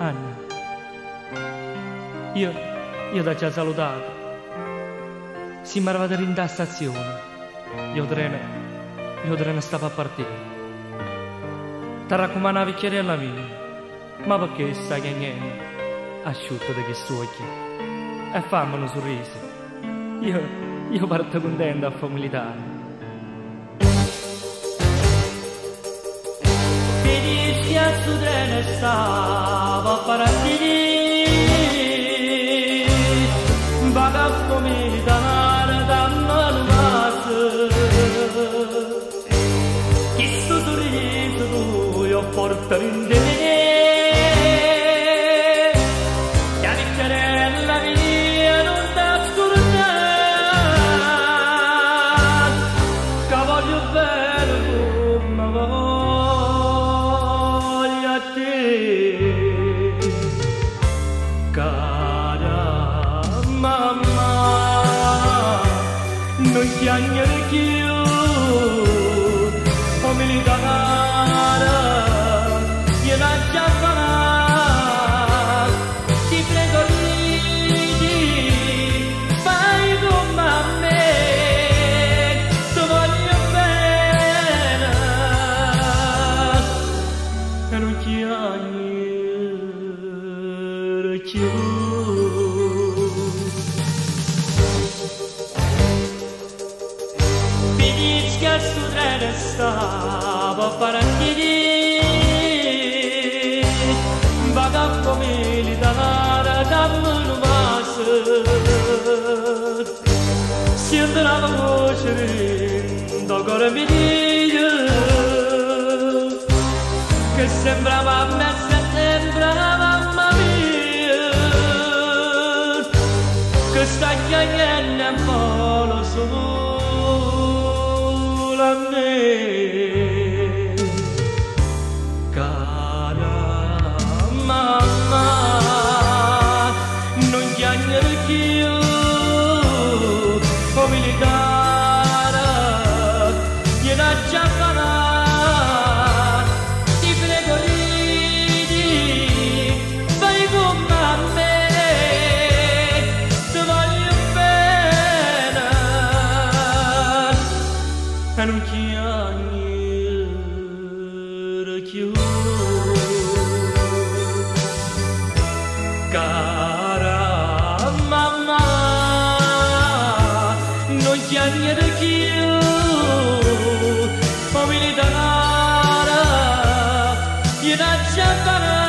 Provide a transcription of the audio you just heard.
Anna, io ti ho salutato. Si mi eravate in da stazione. Io treno stava a partire. Ti raccomando una vecchierella mia. Ma perché stai chiagnendo? Asciutto di che occhi. E fammi un sorriso. Io parto contento a fare militare. Vedi che a sto treno stava a partire. Vaga come danaro da malvato. Che sto sorriso tu io porto in te. La vecchierella mia non t'ha scordato. Che voglio bene come voglio a te. Mamma, non chiagnare più, o militare, io la giappa, ti prego ridi, fai come me, ti voglio bene, e non chiagnare più. Sto treno stava a partire, vaga come militare da Malvaso. Sento la voce da cuore mio, che sembrava a me, sembrava mamma mia, che sta chiagnando un po' lo so. A me, cara mamma, non chiagnare più, o militare, io la giappa, ti prego ridi, fai come me, ti voglio bene. E non chiagnare più, cara mamma, non chiagnare più, o militare, io la giappa.